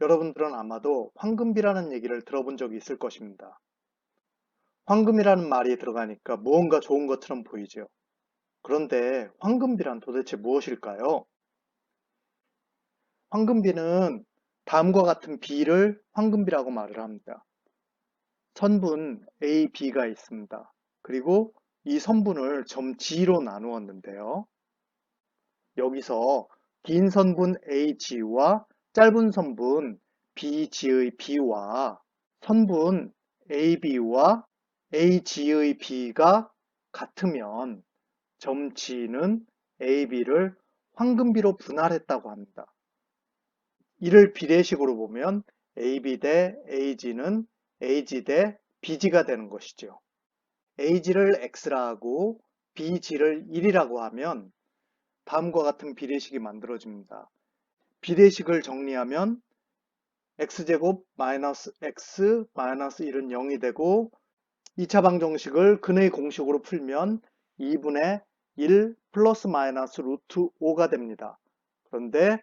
여러분들은 아마도 황금비라는 얘기를 들어본 적이 있을 것입니다. 황금이라는 말이 들어가니까 무언가 좋은 것처럼 보이죠. 그런데 황금비란 도대체 무엇일까요? 황금비는 다음과 같은 비를 황금비라고 말을 합니다. 선분 A, B가 있습니다. 그리고 이 선분을 점 G로 나누었는데요. 여기서 긴 선분 AG와 짧은 선분 BG의 B와 선분 AB와 AG의 B가 같으면 점 G는 AB를 황금비로 분할했다고 합니다. 이를 비례식으로 보면 AB 대 AG는 AG 대 BG가 되는 것이죠. AG를 X라 하고 BG를 1이라고 하면 다음과 같은 비례식이 만들어집니다. 비례식을 정리하면 x제곱 마이너스 x 마이너스 1은 0이 되고 2차 방정식을 근의 공식으로 풀면 2분의 1 플러스 마이너스 루트 5가 됩니다. 그런데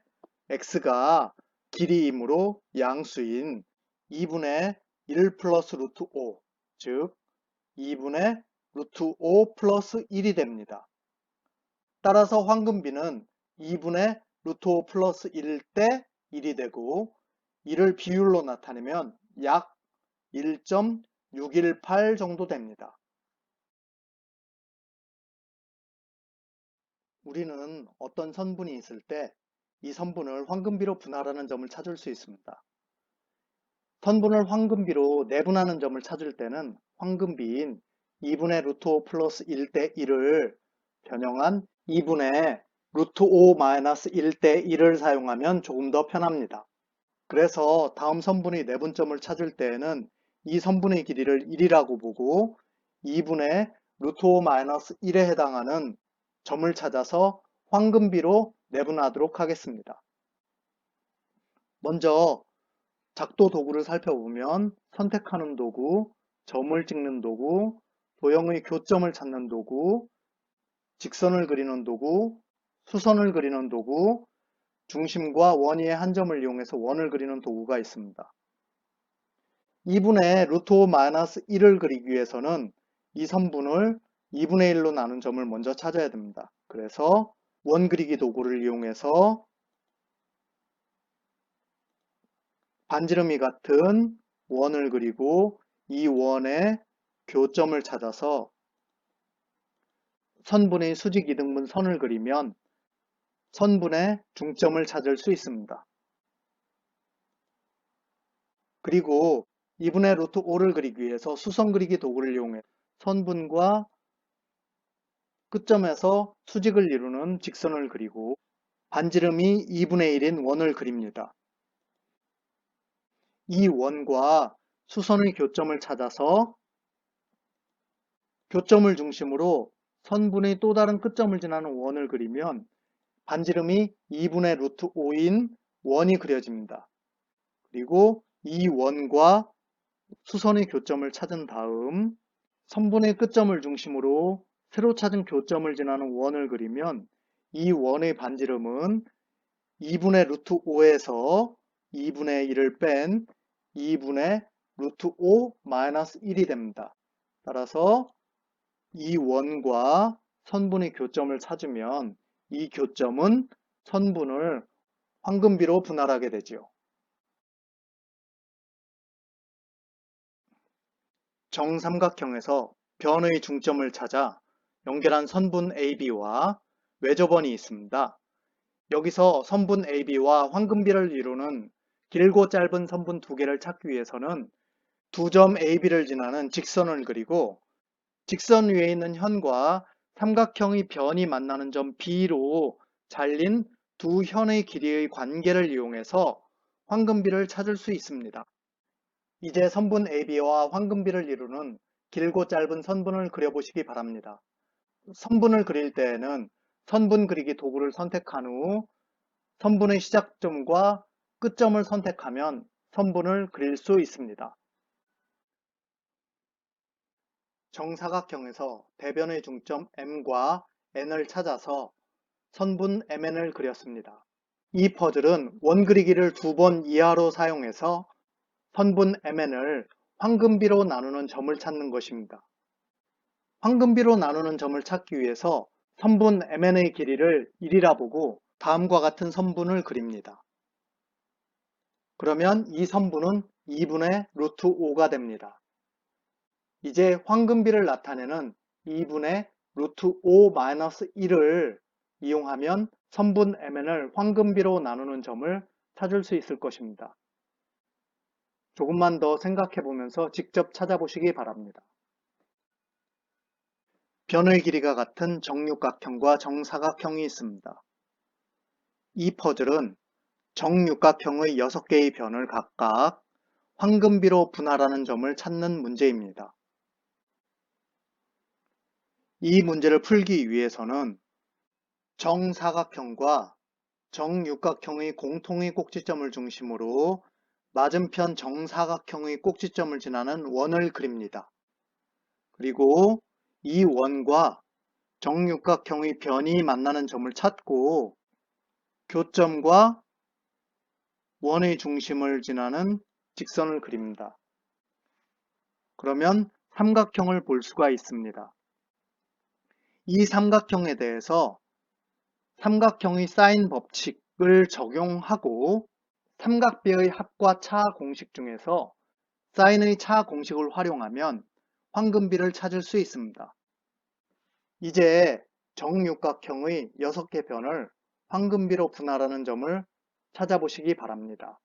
x가 길이이므로 양수인 2분의 1 플러스 루트 5, 즉 2분의 루트 5 플러스 1이 됩니다. 따라서 황금비는 2분의 루트 5 플러스 1일 때 1이 되고 이를 비율로 나타내면 약 1.618 정도 됩니다. 우리는 어떤 선분이 있을 때 이 선분을 황금비로 분할하는 점을 찾을 수 있습니다. 선분을 황금비로 내분하는 점을 찾을 때는 황금비인 2분의 루트 5 플러스 1 대 1을 변형한 2분의 루트 5 마이너스 1 대 1을 사용하면 조금 더 편합니다. 그래서 다음 선분의 내분점을 찾을 때에는 이 선분의 길이를 1이라고 보고 2분의 루트 5 마이너스 1에 해당하는 점을 찾아서 황금비로 내분하도록 하겠습니다. 먼저 작도 도구를 살펴보면 선택하는 도구, 점을 찍는 도구, 도형의 교점을 찾는 도구, 직선을 그리는 도구, 수선을 그리는 도구, 중심과 원위의 한 점을 이용해서 원을 그리는 도구가 있습니다. 2분의 루트 5 마이너스 1을 그리기 위해서는 이 선분을 2분의 1로 나눈 점을 먼저 찾아야 됩니다. 그래서 원 그리기 도구를 이용해서 반지름이 같은 원을 그리고 이 원의 교점을 찾아서 선분의 수직 이등분 선을 그리면 선분의 중점을 찾을 수 있습니다. 그리고 2분의 루트 5를 그리기 위해서 수선 그리기 도구를 이용해 선분과 끝점에서 수직을 이루는 직선을 그리고 반지름이 2분의 1인 원을 그립니다. 이 원과 수선의 교점을 찾아서 교점을 중심으로 선분의 또 다른 끝점을 지나는 원을 그리면 반지름이 2분의 루트 5인 원이 그려집니다. 그리고 이 원과 수선의 교점을 찾은 다음 선분의 끝점을 중심으로 새로 찾은 교점을 지나는 원을 그리면 이 원의 반지름은 2분의 루트 5에서 2분의 1을 뺀 2분의 루트 5 마이너스 1이 됩니다. 따라서 이 원과 선분의 교점을 찾으면 이 교점은 선분을 황금비로 분할하게 되지요. 정삼각형에서 변의 중점을 찾아 연결한 선분 AB와 외접원이 있습니다. 여기서 선분 AB와 황금비를 이루는 길고 짧은 선분 두 개를 찾기 위해서는 두 점 AB를 지나는 직선을 그리고 직선 위에 있는 현과 삼각형의 변이 만나는 점 B로 잘린 두 현의 길이의 관계를 이용해서 황금비를 찾을 수 있습니다. 이제 선분 AB와 황금비를 이루는 길고 짧은 선분을 그려보시기 바랍니다. 선분을 그릴 때에는 선분 그리기 도구를 선택한 후 선분의 시작점과 끝점을 선택하면 선분을 그릴 수 있습니다. 정사각형에서 대변의 중점 M과 N을 찾아서 선분 MN을 그렸습니다. 이 퍼즐은 원 그리기를 2번 이하로 사용해서 선분 MN을 황금비로 나누는 점을 찾는 것입니다. 황금비로 나누는 점을 찾기 위해서 선분 MN의 길이를 1이라 보고 다음과 같은 선분을 그립니다. 그러면 이 선분은 2분의 루트 5가 됩니다. 이제 황금비를 나타내는 2분의 루트 5-1을 이용하면 선분 MN을 황금비로 나누는 점을 찾을 수 있을 것입니다. 조금만 더 생각해 보면서 직접 찾아보시기 바랍니다. 변의 길이가 같은 정육각형과 정사각형이 있습니다. 이 퍼즐은 정육각형의 6개의 변을 각각 황금비로 분할하는 점을 찾는 문제입니다. 이 문제를 풀기 위해서는 정사각형과 정육각형의 공통의 꼭지점을 중심으로 맞은편 정사각형의 꼭지점을 지나는 원을 그립니다. 그리고 이 원과 정육각형의 변이 만나는 점을 찾고 교점과 원의 중심을 지나는 직선을 그립니다. 그러면 삼각형을 볼 수가 있습니다. 이 삼각형에 대해서 삼각형의 사인 법칙을 적용하고 삼각비의 합과 차 공식 중에서 사인의 차 공식을 활용하면 황금비를 찾을 수 있습니다. 이제 정육각형의 6개 변을 황금비로 분할하는 점을 찾아보시기 바랍니다.